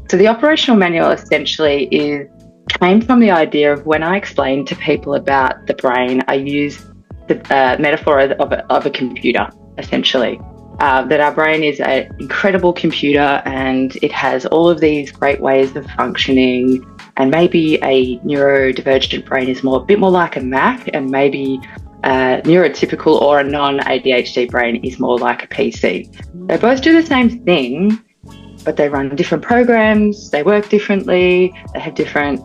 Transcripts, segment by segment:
So the operational manual essentially came from the idea of when I explain to people about the brain, I use the metaphor of a computer, essentially. That our brain is an incredible computer and it has all of these great ways of functioning, and maybe a neurodivergent brain is a bit more like a Mac, and maybe a neurotypical or a non-ADHD brain is more like a PC. They both do the same thing, but they run different programs, they work differently, they have different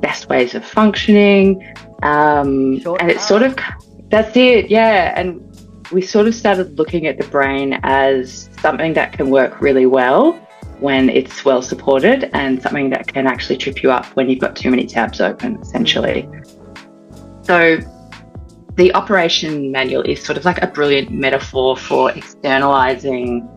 best ways of functioning. And it's sort of, that's it, yeah. And we sort of started looking at the brain as something that can work really well when it's well supported, and something that can actually trip you up when you've got too many tabs open, essentially. So the operation manual is sort of like a brilliant metaphor for externalizing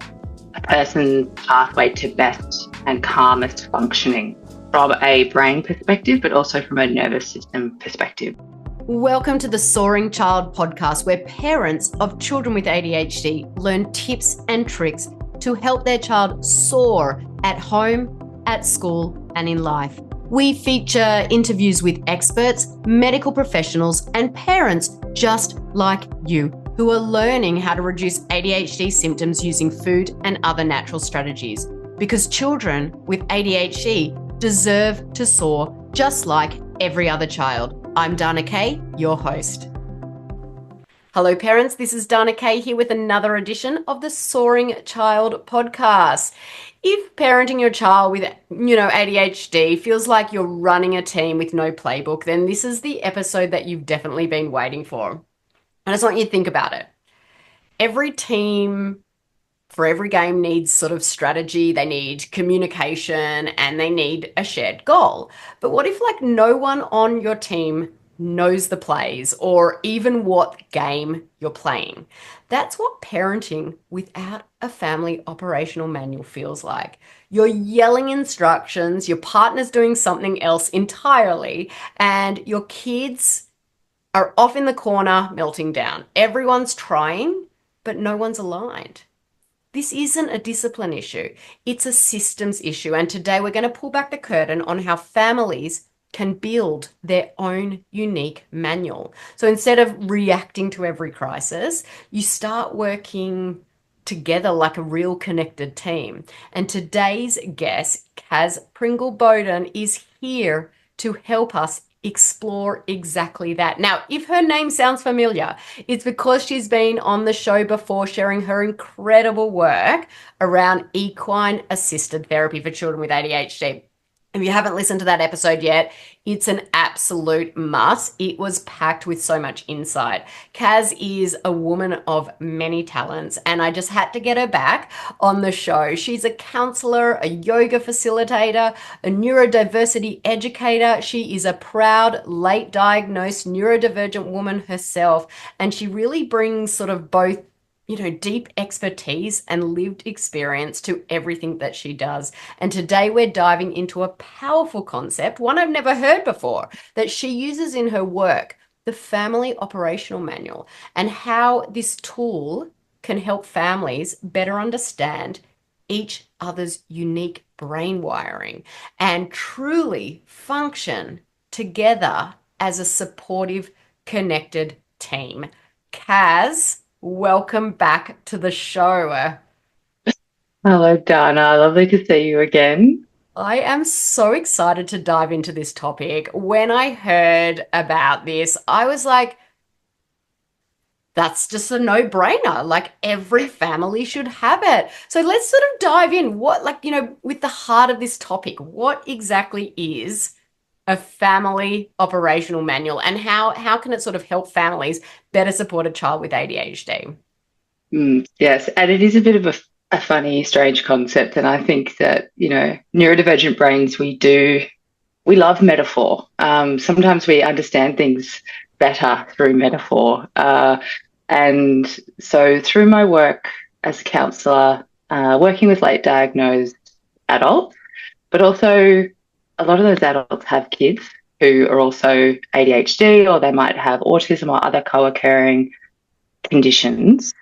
a person's pathway to best and calmest functioning from a brain perspective, but also from a nervous system perspective. Welcome to the Soaring Child podcast, where parents of children with ADHD learn tips and tricks to help their child soar at home, at school, and in life. We feature interviews with experts, medical professionals, and parents just like you who are learning how to reduce ADHD symptoms using food and other natural strategies. Because children with ADHD deserve to soar just like every other child. I'm Dana Kay, your host. Hello parents, this is Dana Kay here with another edition of the Soaring Child podcast. If parenting your child with, ADHD feels like you're running a team with no playbook, then this is the episode that you've definitely been waiting for. I just want you to think about it. Every team for every game needs sort of strategy, they need communication, and they need a shared goal. But what if no one on your team knows the plays or even what game you're playing? That's what parenting without a family operational manual feels like. You're yelling instructions, your partner's doing something else entirely, and your kids are off in the corner melting down. Everyone's trying, but no one's aligned. This isn't a discipline issue, it's a systems issue. And today we're going to pull back the curtain on how families can build their own unique manual. So instead of reacting to every crisis, you start working together like a real connected team. And today's guest, Caz Pringle-Bowden, is here to help us explore exactly that. Now, if her name sounds familiar, it's because she's been on the show before sharing her incredible work around equine assisted therapy for children with ADHD. If you haven't listened to that episode yet, it's an absolute must. It was packed with so much insight. Caz is a woman of many talents, and I just had to get her back on the show. She's a counselor, a yoga facilitator, a neurodiversity educator. She is a proud, late diagnosed neurodivergent woman herself, and she really brings sort of both deep expertise and lived experience to everything that she does. And today we're diving into a powerful concept, one I've never heard before, that she uses in her work, the Family Operational Manual, and how this tool can help families better understand each other's unique brain wiring and truly function together as a supportive, connected team. Caz, welcome back to the show. Hello, Dana. Lovely to see you again. I am so excited to dive into this topic. When I heard about this, I was like, that's just a no-brainer. Like every family should have it. So let's sort of dive in. With the heart of this topic, what exactly is a family operational manual, and how can it sort of help families better support a child with ADHD? Yes, and it is a bit of a funny, strange concept, and I think that, neurodivergent brains, we love metaphor. Sometimes we understand things better through metaphor. And so through my work as a counsellor, working with late diagnosed adults, but also a lot of those adults have kids who are also ADHD, or they might have autism or other co-occurring conditions.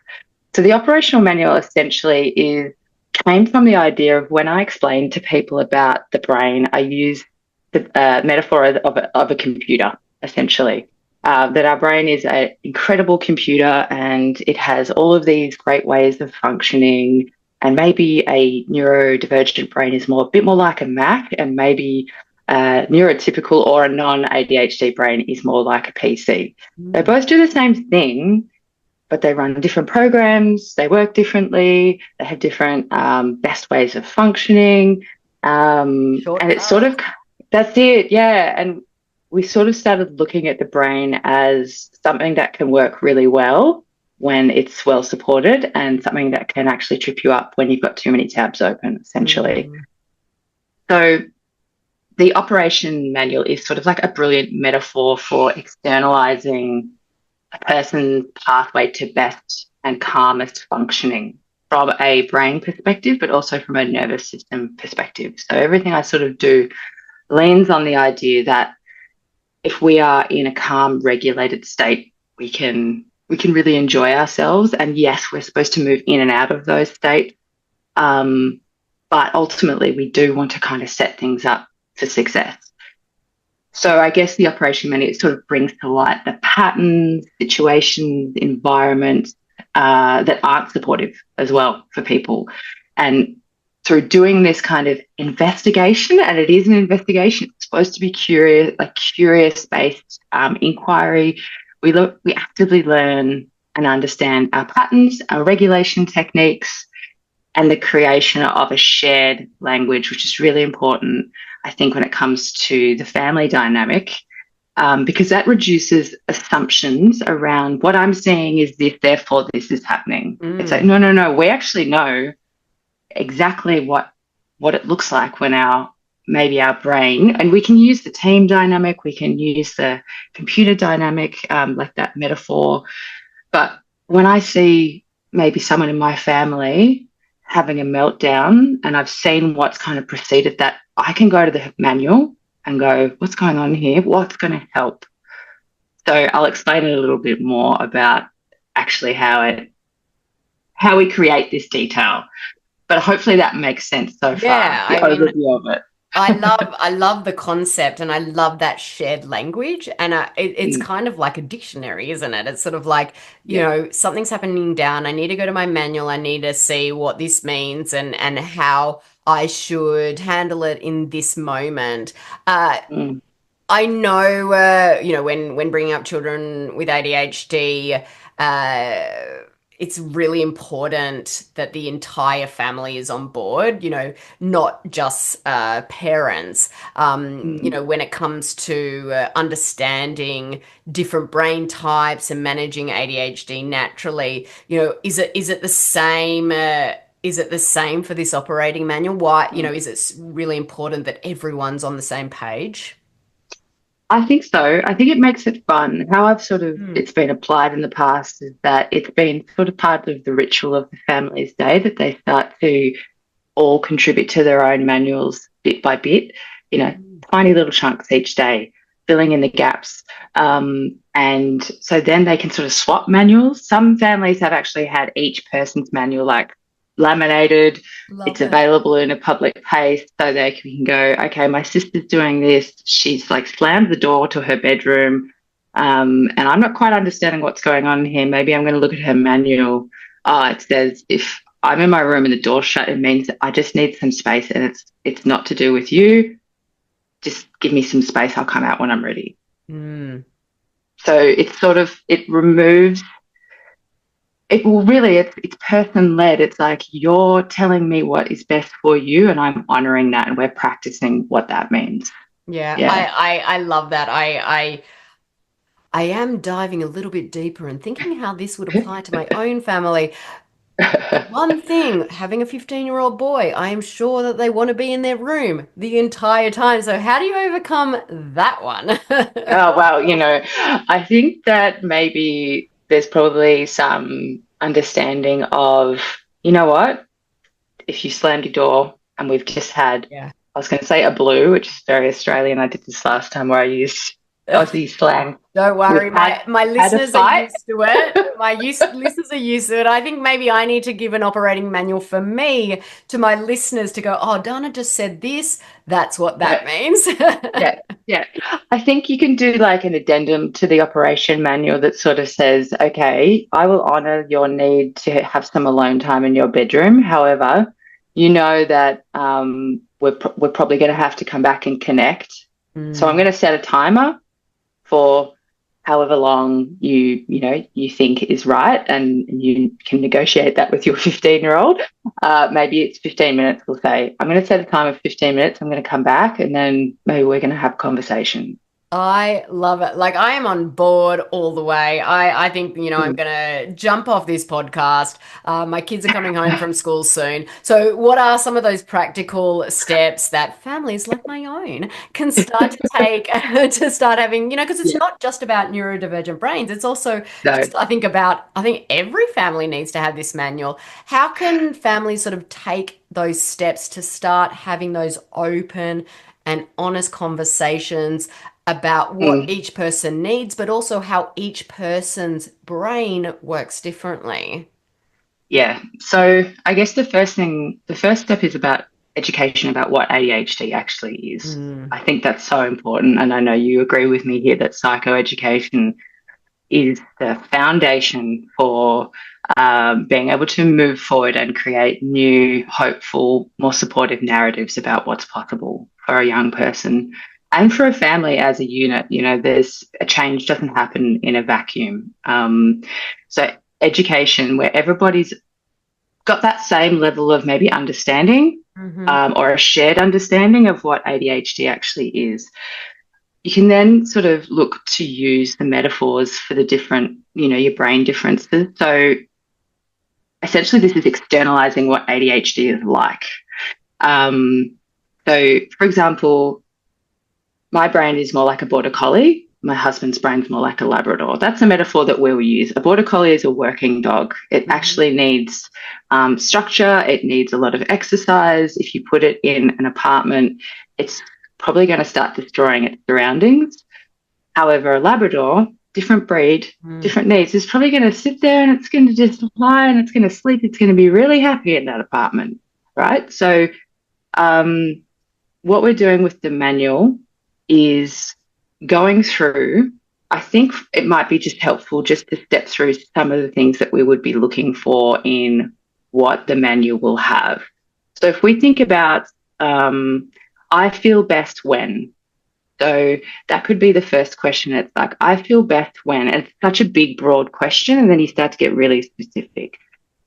So the operational manual essentially is came from the idea of when I explain to people about the brain, I use the metaphor of a computer, essentially. That our brain is an incredible computer and it has all of these great ways of functioning. And maybe a neurodivergent brain is a bit more like a Mac, and maybe a neurotypical or a non-ADHD brain is more like a PC. They both do the same thing, but they run different programs, they work differently, they have different best ways of functioning. And it's sort of, that's it, yeah. And we sort of started looking at the brain as something that can work really well when it's well supported, and something that can actually trip you up when you've got too many tabs open, essentially. So the operation manual is sort of like a brilliant metaphor for externalizing a person's pathway to best and calmest functioning from a brain perspective, but also from a nervous system perspective. So everything I sort of do leans on the idea that if we are in a calm, regulated state, we can really enjoy ourselves. And yes, we're supposed to move in and out of those states. But ultimately, we do want to kind of set things up for success. So I guess the operation manual sort of brings to light the patterns, situations, environments that aren't supportive as well for people. And through doing this kind of investigation, and it is an investigation, it's supposed to be curious-based inquiry. We actively learn and understand our patterns, our regulation techniques, and the creation of a shared language, which is really important, I think, when it comes to the family dynamic, because that reduces assumptions around what I'm seeing is this, therefore this is happening. It's like, no, we actually know exactly what it looks like when our brain, and we can use the team dynamic, we can use the computer dynamic, like that metaphor. But when I see maybe someone in my family having a meltdown and I've seen what's kind of preceded that, I can go to the manual and go, what's going on here? What's going to help? So I'll explain it a little bit more about actually how we create this detail. But hopefully that makes sense so far. Yeah, the overview of it. I love the concept, and I love that shared language, and it's kind of like a dictionary, isn't it? It's sort of like, you know, something's happening down, I need to go to my manual, I need to see what this means and how I should handle it in this moment. I know, you know, when bringing up children with ADHD, it's really important that the entire family is on board, you know, not just parents. You know, when it comes to understanding different brain types and managing ADHD naturally, you know, is it the same? Is it the same for this operating manual? Why, you know, is it really important that everyone's on the same page? I think so. I think it makes it fun. How I've sort of, it's been applied in the past is that it's been sort of part of the ritual of the family's day that they start to all contribute to their own manuals bit by bit, you know, tiny little chunks each day, filling in the gaps. And so then they can sort of swap manuals. Some families have actually had each person's manual like laminated. It's available in a public place, so they can go, okay, my sister's doing this, she's like slammed the door to her bedroom, and I'm not quite understanding what's going on here. Maybe I'm going to look at her manual. It says if I'm in my room and the door's shut, it means that I just need some space, and it's not to do with you. Just give me some space, I'll come out when I'm ready. So it's sort of, it removes it's person-led. It's like you're telling me what is best for you, and I'm honoring that, and we're practicing what that means. Yeah. I love that. I am diving a little bit deeper and thinking how this would apply to my own family. One thing, having a 15-year-old boy, I am sure that they want to be in their room the entire time. So how do you overcome that one? Oh, well, you know, I think that maybe there's probably some understanding of, you know what, if you slammed your door and we've just had, I was going to say a blue, which is very Australian. I did this last time where I used Aussie slang. Don't worry, my had a listeners are fight. used to it. Listeners are used to it. I think maybe I need to give an operating manual for me to my listeners to go, oh, Dana just said this. That's what that means. Yeah. I think you can do like an addendum to the operation manual that sort of says, okay, I will honor your need to have some alone time in your bedroom. However, you know that we're probably going to have to come back and connect. So I'm going to set a timer for however long you think is right, and you can negotiate that with your 15-year-old. Maybe it's 15 minutes. We'll say, I'm going to set a time of 15 minutes. I'm going to come back, and then maybe we're going to have a conversation. I love it. Like, I am on board all the way. I think, I'm going to jump off this podcast. My kids are coming home from school soon. So what are some of those practical steps that families like my own can start to take to start having, because it's not just about neurodivergent brains. It's also just, I think every family needs to have this manual. How can families sort of take those steps to start having those open and honest conversations about what each person needs, but also how each person's brain works differently? Yeah. So I guess the first step is about education about what ADHD actually is. I think that's so important. And I know you agree with me here that psychoeducation is the foundation for being able to move forward and create new, hopeful, more supportive narratives about what's possible for a young person and for a family as a unit. There's a change doesn't happen in a vacuum. So education where everybody's got that same level of maybe understanding or a shared understanding of what ADHD actually is. You can then sort of look to use the metaphors for the different, your brain differences. So essentially this is externalizing what ADHD is like. So for example, my brain is more like a border collie. My husband's brain's more like a Labrador. That's a metaphor that we'll use. A border collie is a working dog. It actually needs structure. It needs a lot of exercise. If you put it in an apartment, it's probably going to start destroying its surroundings. However, a Labrador, different breed, different needs, is probably going to sit there and it's going to just lie and it's going to sleep. It's going to be really happy in that apartment, right? So what we're doing with the manual is going through, I think it might be just helpful just to step through some of the things that we would be looking for in what the manual will have. So if we think about I feel best when. So that could be the first question. It's like, I feel best when. And it's such a big, broad question, and then you start to get really specific.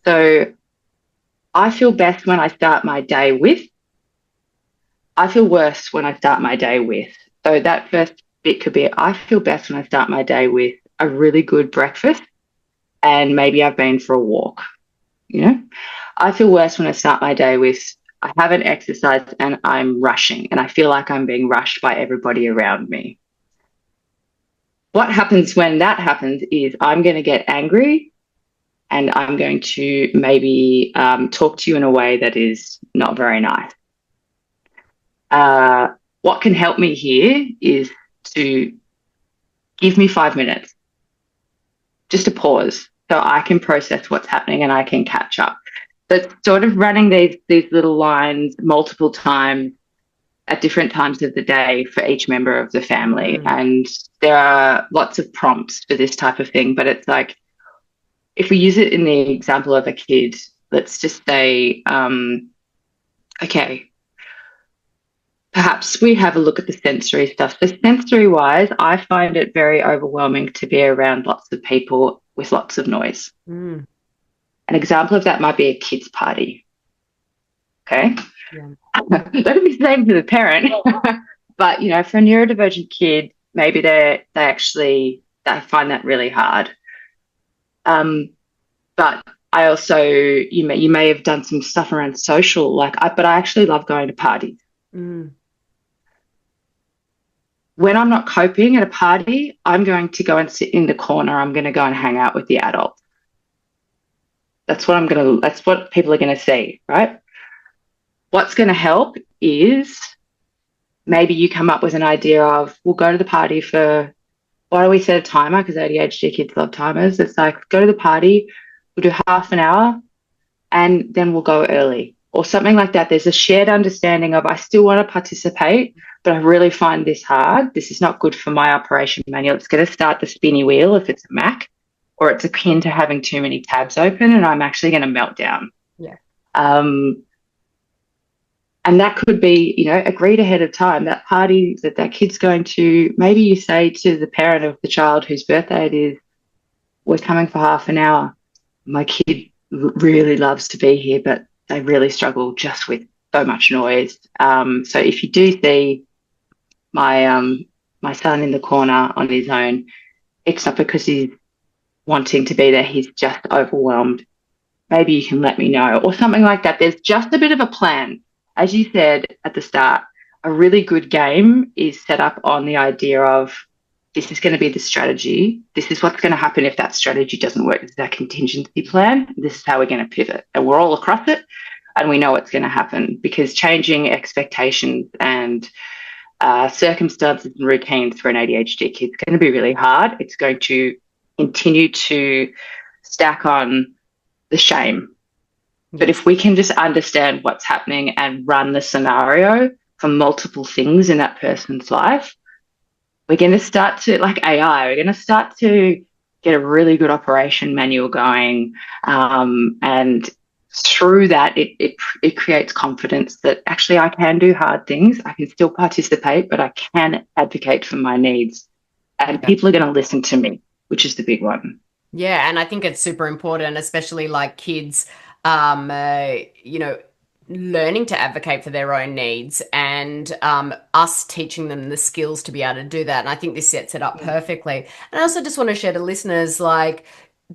So I feel best when I start my day with. I feel worse when I start my day with. So that first bit could be, I feel best when I start my day with a really good breakfast and maybe I've been for a walk. I feel worse when I start my day with, I haven't exercised and I'm rushing and I feel like I'm being rushed by everybody around me. What happens when that happens is I'm going to get angry and I'm going to maybe talk to you in a way that is not very nice. What can help me here is to give me 5 minutes, just a pause, so I can process what's happening and I can catch up. So it's sort of running these little lines multiple times at different times of the day for each member of the family. And there are lots of prompts for this type of thing, but it's like, if we use it in the example of a kid, let's just say, okay, perhaps we have a look at the sensory stuff. So sensory-wise, I find it very overwhelming to be around lots of people with lots of noise. An example of that might be a kids' party. Okay? Yeah. That would be the same for the parent. But, for a neurodivergent kid, maybe they find that really hard. But I also, you may have done some stuff around social, but I actually love going to parties. When I'm not coping at a party, I'm going to go and sit in the corner. I'm going to go and hang out with the adults. That's what people are going to see, right? What's going to help is maybe you come up with an idea of, we'll go to the party for, why don't we set a timer? Because ADHD kids love timers. It's like, go to the party, we'll do half an hour, and then we'll go early or something like that. There's a shared understanding of, I still want to participate, but I really find this hard. This is not good for my operation manual. It's going to start the spinny wheel if it's a Mac, or it's akin to having too many tabs open, and I'm actually going to melt down. Yeah. And that could be, agreed ahead of time. That party that kid's going to, maybe you say to the parent of the child whose birthday it is, we're coming for half an hour. My kid really loves to be here, but they really struggle just with so much noise. So if you do see my son in the corner on his own, it's not because he's wanting to be there. He's just overwhelmed. Maybe you can let me know, or something like that. There's just a bit of a plan. As you said at the start, a really good game is set up on the idea of, this is going to be the strategy. This is what's going to happen if that strategy doesn't work. This is our contingency plan. This is how we're going to pivot. And we're all across it, and we know what's going to happen, because changing expectations and circumstances and routines for an ADHD kid is going to be really hard. It's going to continue to stack on the shame. But if we can just understand what's happening and run the scenario for multiple things in that person's life, we're going to start to, like AI, we're going to start to get a really good operation manual going. And through that, it creates confidence that actually I can do hard things. I can still participate, but I can advocate for my needs. And people are going to listen to me, which is the big one. Yeah, and I think it's super important, especially like kids, learning to advocate for their own needs, and us teaching them the skills to be able to do that. And I think this sets it up perfectly. And I also just want to share to listeners, like,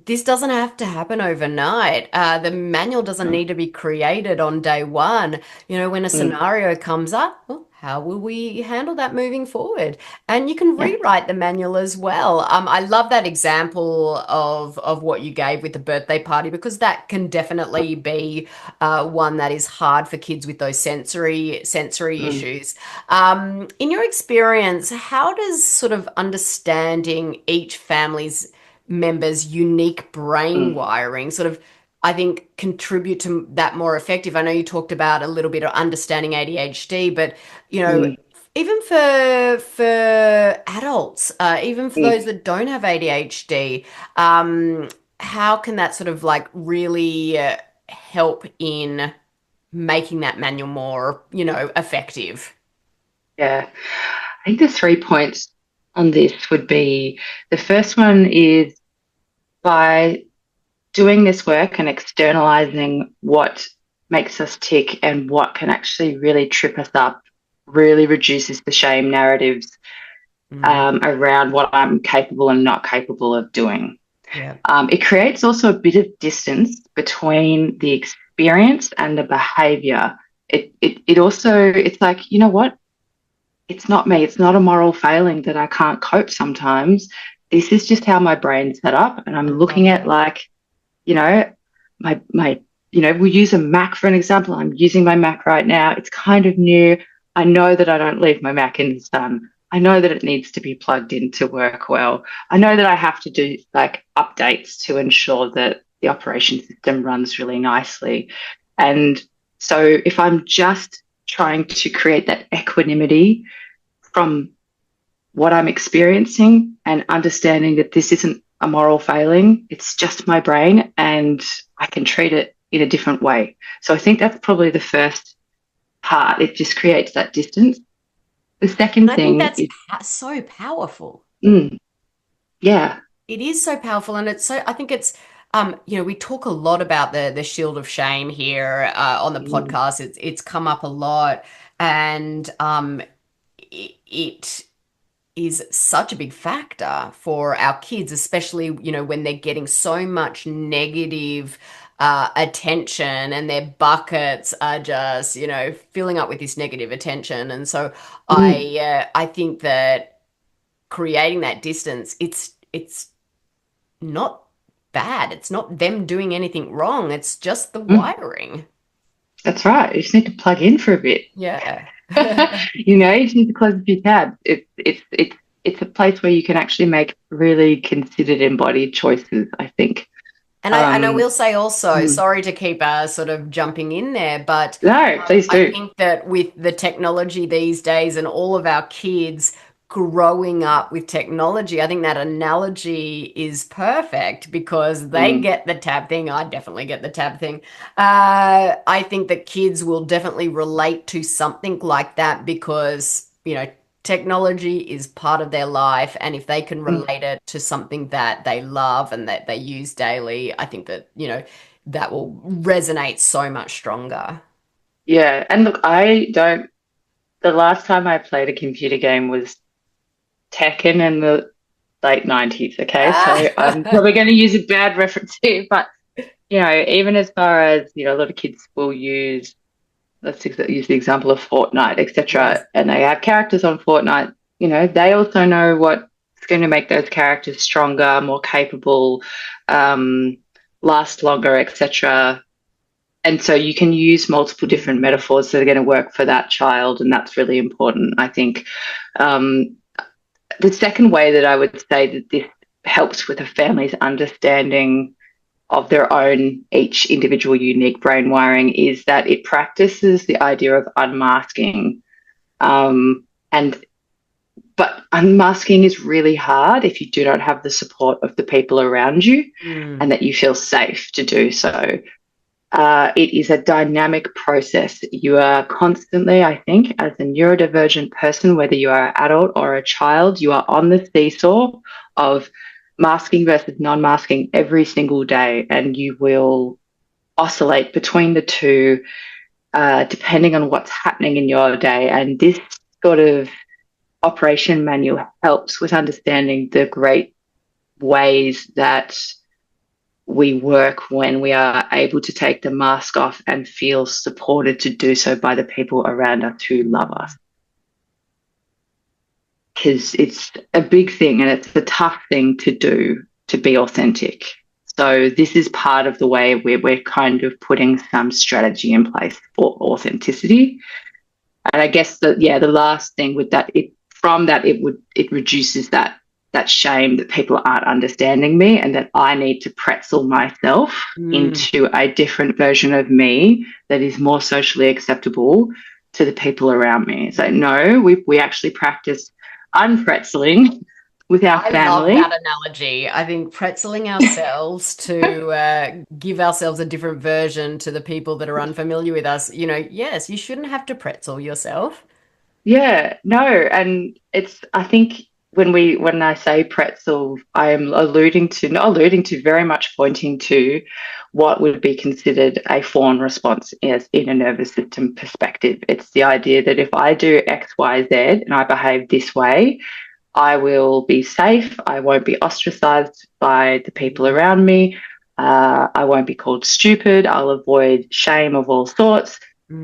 this doesn't have to happen overnight. The manual doesn't need to be created on day one. When a scenario comes up, well, how will we handle that moving forward? And you can rewrite the manual as well. I love that example of what you gave with the birthday party, because that can definitely be one that is hard for kids with those sensory issues. In your experience, how does sort of understanding each family's members' unique brain wiring sort of, I think, contribute to that more effective? I know you talked about a little bit of understanding ADHD, but even for adults, even for those that don't have ADHD, how can that sort of like really help in making that manual more, effective? Yeah, I think the 3 points on this would be, the first one is, by doing this work and externalizing what makes us tick and what can actually really trip us up, really reduces the shame narratives around what I'm capable and not capable of doing. Yeah. It creates also a bit of distance between the experience and the behavior. It also, it's like, you know what? It's not me. It's not a moral failing that I can't cope sometimes. This is just how my brain's set up. And I'm looking at, like, we'll use a Mac for an example. I'm using my Mac right now. It's kind of new. I know that I don't leave my Mac in the sun. I know that it needs to be plugged in to work well. I know that I have to do like updates to ensure that the operation system runs really nicely. And so if I'm just trying to create that equanimity from what I'm experiencing and understanding that this isn't a moral failing, it's just my brain, and I can treat it in a different way. So I think that's probably the first part. It just creates that distance. The second thing, I think that's so powerful. Yeah. It is so powerful. And I think it's, we talk a lot about the shield of shame here on the podcast. It's come up a lot. And it is such a big factor for our kids, especially, when they're getting so much negative attention, and their buckets are just, filling up with this negative attention. And so I think that creating that distance, it's not bad. It's not them doing anything wrong. It's just the wiring. That's right. You just need to plug in for a bit. Yeah. You know, you just need to close a few tabs. It's a place where you can actually make really considered, embodied choices, I think. And I will say also, mm, sorry to keep sort of jumping in there, but no, please I do. think that with the technology these days and all of our kids growing up with technology, I think that analogy is perfect because they Mm, get the tab thing. I definitely get the tab thing. I think that kids will definitely relate to something like that because, technology is part of their life. And if they can mm. relate it to something that they love and that they use daily, I think that, that will resonate so much stronger. Yeah, and look, the last time I played a computer game was Tekken in the late 90s, okay? So I'm probably going to use a bad reference here, but, even as far as, a lot of kids will use, use the example of Fortnite, Yes. etc., and they have characters on Fortnite, they also know what's going to make those characters stronger, more capable, um, last longer, etc. And so you can use multiple different metaphors that are going to work for that child, and that's really important, I think. Um, the second way that I would say that this helps with a family's understanding of their own, each individual unique brain wiring, is that it practices the idea of unmasking. And but unmasking is really hard if you do not have the support of the people around you Mm. and that you feel safe to do so. It is a dynamic process. You are constantly, I think, as a neurodivergent person, whether you are an adult or a child, you are on the seesaw of masking versus non masking every single day. And you will oscillate between the two, depending on what's happening in your day. And this sort of operation manual helps with understanding the great ways that we work when we are able to take the mask off and feel supported to do so by the people around us who love us. Because it's a big thing and it's a tough thing to do, to be authentic. So this is part of the way where we're kind of putting some strategy in place for authenticity. And I guess that, yeah, the last thing with that, it reduces that shame that people aren't understanding me and that I need to pretzel myself Mm. into a different version of me that is more socially acceptable to the people around me. So no, we actually practice unpretzeling with our I love that family. analogy. I think pretzeling ourselves to give ourselves a different version to the people that are unfamiliar with us. Yes, you shouldn't have to pretzel yourself. Yeah, no, and it's I think when I say pretzel, I am alluding to not alluding to very much pointing to what would be considered a fawn response as in a nervous system perspective. It's the idea that if I do X, Y, Z and I behave this way, I will be safe. I won't be ostracized by the people around me. I won't be called stupid. I'll avoid shame of all sorts.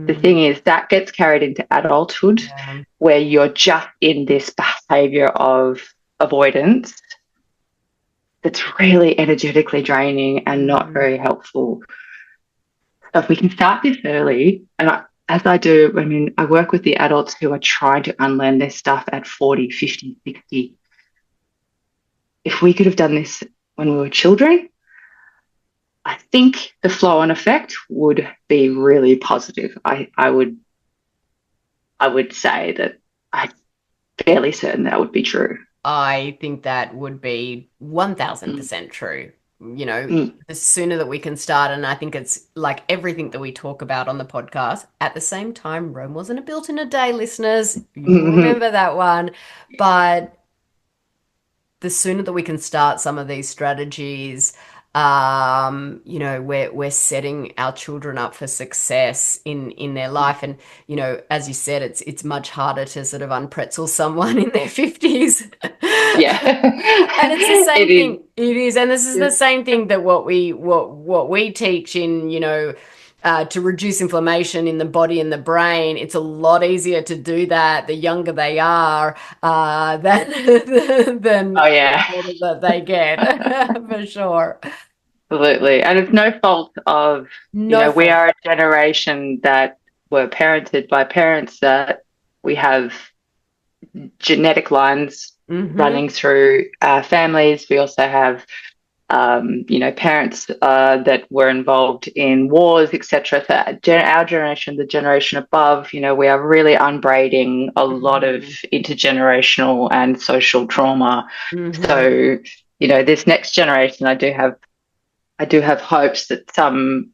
The Mm. thing is, that gets carried into adulthood Yeah. where you're just in this behavior of avoidance that's really energetically draining and not Mm. very helpful. So if we can start this early, as I do, I mean, I work with the adults who are trying to unlearn their stuff at 40, 50, 60. If we could have done this when we were children, I think the flow on effect would be really positive. I would say that I'm fairly certain that would be true. I think that would be Mm, 1000% true. mm, The sooner that we can start, and I think it's like everything that we talk about on the podcast. At the same time, Rome wasn't built in a day, listeners. You'll mhm. remember that one. But the sooner that we can start some of these strategies, we're setting our children up for success in their life. And as you said, it's much harder to sort of unpretzel someone in their 50s. Yeah, And it's the it same is. thing. It is, and this is Yeah. the same thing that what we teach in to reduce inflammation in the body and the brain. It's a lot easier to do that the younger they are than than Oh the yeah, older that they get, for sure. absolutely. And it's no fault of, No we fault. are a generation that were parented by parents that we have genetic lines running through families. We also have, parents that were involved in wars, etc. So our generation, the generation above, we are really unbraiding a lot of intergenerational and social trauma. So, this next generation, I do have hopes that some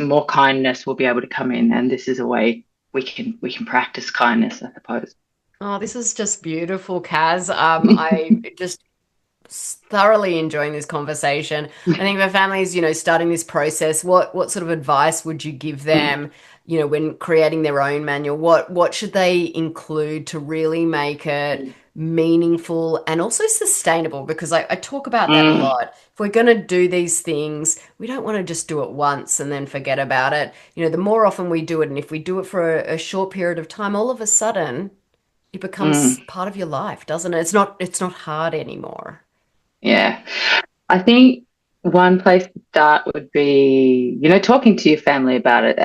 more kindness will be able to come in, and this is a way we can practice kindness, I suppose. Oh, this is just beautiful, Caz. I just thoroughly enjoying this conversation. I think for families, starting this process, what sort of advice would you give them, when creating their own manual? What should they include to really make it meaningful and also sustainable? Because I talk about that a lot. If we're going to do these things, we don't want to just do it once and then forget about it. The more often we do it, and if we do it for a short period of time, all of a sudden it becomes part of your life, doesn't it? It's not hard anymore. Yeah. I think one place to start would be, talking to your family about it.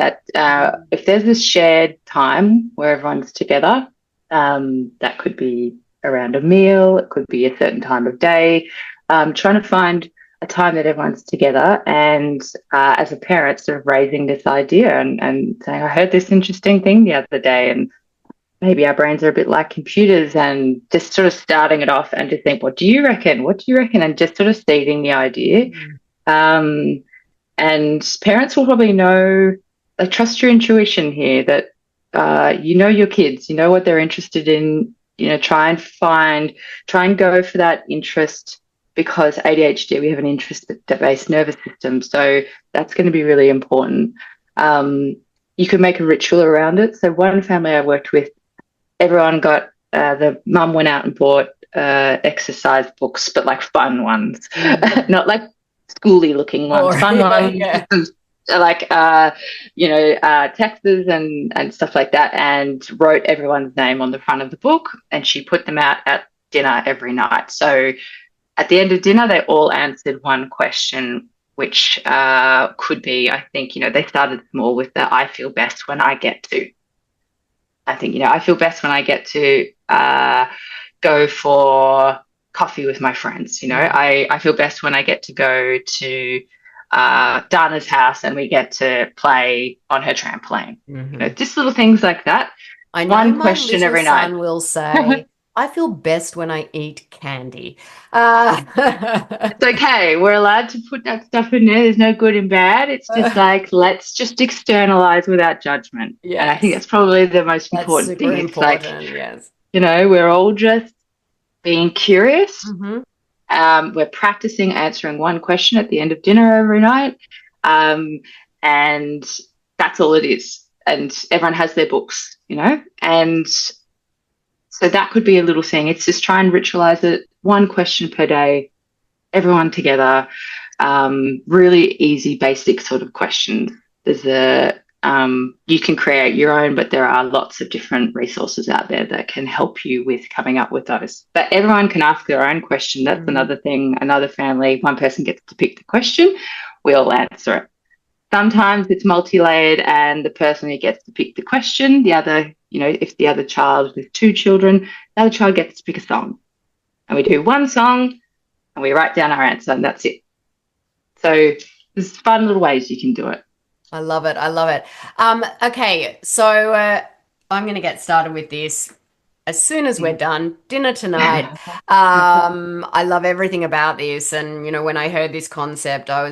If there's this shared time where everyone's together, that could be around a meal, it could be a certain time of day, trying to find a time that everyone's together, and as a parent sort of raising this idea and saying, I heard this interesting thing the other day, and maybe our brains are a bit like computers, and just sort of starting it off and to think, what do you reckon? What do you reckon? And just sort of seeding the idea. And parents will probably know, like, trust your intuition here, that your kids, what they're interested in, try and go for that interest, because ADHD, we have an interest-based nervous system. So that's going to be really important. You could make a ritual around it. So one family I worked with, everyone got, the mum went out and bought exercise books, but like fun ones, not like schooly looking ones, fun ones, like, texts and stuff like that, and wrote everyone's name on the front of the book, and she put them out at dinner every night. So at the end of dinner, they all answered one question, which could be, I think, they started small with the I feel best when I get to. I think, I feel best when I get to go for coffee with my friends. I feel best when I get to go to Dana's house and we get to play on her trampoline. Just little things like that. I know one my question little every son night. will say, I feel best when I eat candy. It's okay. We're allowed to put that stuff in there. There's no good and bad. It's just like, let's just externalize without judgment. Yes. And I think that's probably the most That's important super thing. It's important, like, yes. we're all just being curious. We're practicing answering one question at the end of dinner every night. And that's all it is. And everyone has their books, and so that could be a little thing. It's just try and ritualize it. One question per day, everyone together. Really easy, basic sort of questions. There's you can create your own, but there are lots of different resources out there that can help you with coming up with those. But everyone can ask their own question. That's another thing. Another family, one person gets to pick the question. We all answer it. Sometimes it's multi-layered, and the person who gets to pick the question, the other, if the other child with two children, the other child gets to pick a song. And we do one song and we write down our answer, and that's it. So there's fun little ways you can do it. I love it. I love it. Okay, so I'm going to get started with this as soon as we're done. Dinner tonight. I love everything about this. And, when I heard this concept, I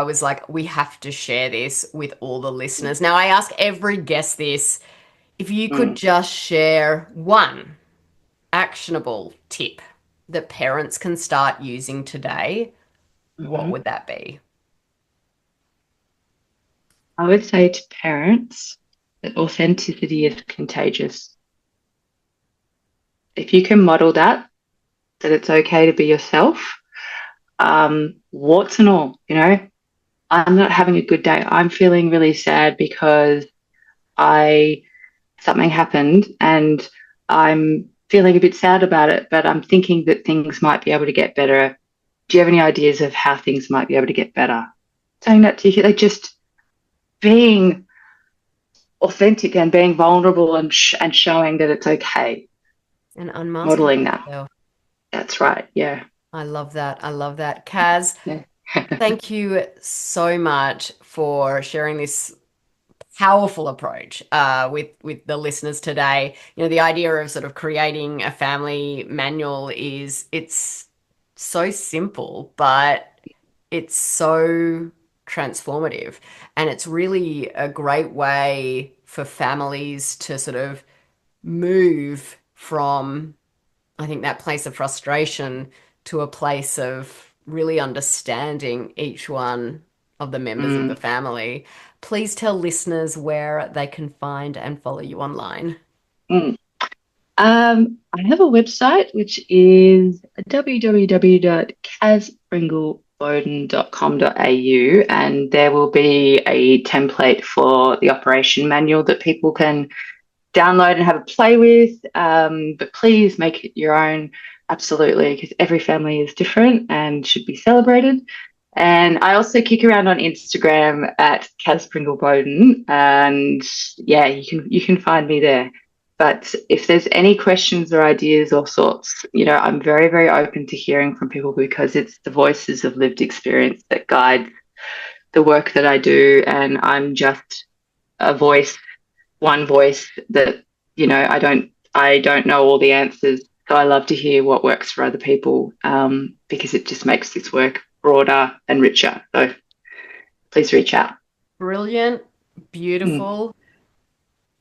was like, we have to share this with all the listeners. Now, I ask every guest this. If you could just share one actionable tip that parents can start using today, what would that be? I would say to parents that authenticity is contagious. If you can model that it's okay to be yourself, warts and all, I'm not having a good day. I'm feeling really sad because something happened and I'm feeling a bit sad about it, but I'm thinking that things might be able to get better. Do you have any ideas of how things might be able to get better? Saying that to you, like just being authentic and being vulnerable and showing that it's okay. And unmasking modeling that. yourself. That's right. Yeah. I love that. I love that. Caz, Yeah. thank you so much for sharing this powerful approach with the listeners today. You know, the idea of sort of creating a family manual it's so simple, but it's so transformative. And it's really a great way for families to sort of move from, I think, that place of frustration to a place of really understanding each one of the members of the family. Please tell listeners where they can find and follow you online. I have a website, which is www.cazpringle-bowden.com.au, and there will be a template for the operation manual that people can download and have a play with. But please make it your own, absolutely, because every family is different and should be celebrated. And I also kick around on Instagram at Caz Pringle-Bowden, and yeah, you can find me there. But if there's any questions or ideas or thoughts, you know, I'm very, very open to hearing from people, because it's the voices of lived experience that guide the work that I do. And I'm just a voice, one voice that, you know, I don't know all the answers. So I love to hear what works for other people, because it just makes this work broader and richer. So please reach out. Brilliant, beautiful.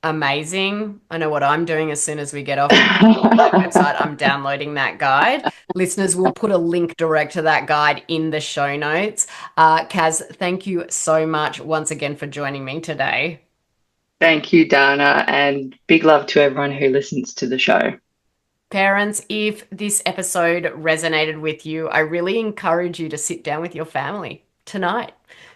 Amazing. I know what I'm doing as soon as we get off that website. I'm downloading that guide. Listeners, we'll put a link direct to that guide in the show notes. Caz, thank you so much once again for joining me today. Thank you, Dana, and big love to everyone who listens to the show. Parents, if this episode resonated with you, I really encourage you to sit down with your family tonight.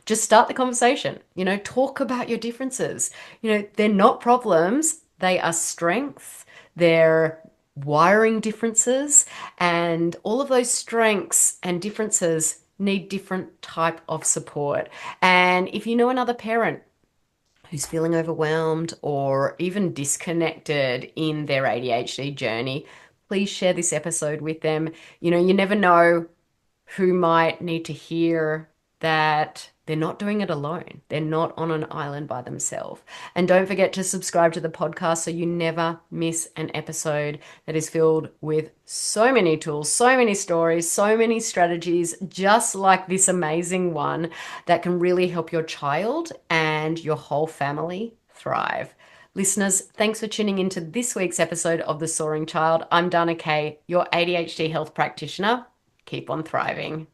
Just start the conversation, you know, talk about your differences. You know, they're not problems, they are strengths, they're wiring differences, and all of those strengths and differences need different type of support. And if you know another parent who's feeling overwhelmed or even disconnected in their ADHD journey, please share this episode with them. You know, you never know who might need to hear that they're not doing it alone. They're not on an island by themselves. And don't forget to subscribe to the podcast so you never miss an episode that is filled with so many tools, so many stories, so many strategies, just like this amazing one that can really help your child and your whole family thrive. Listeners, thanks for tuning into this week's episode of The Soaring Child. I'm Dana Kay, your ADHD health practitioner. Keep on thriving.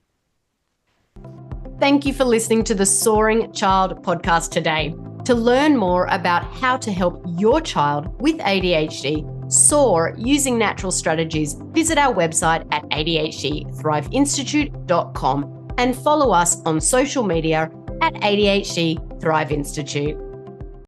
Thank you for listening to the Soaring Child podcast today. To learn more about how to help your child with ADHD soar using natural strategies, visit our website at adhdthriveinstitute.com and follow us on social media at ADHD Thrive Institute.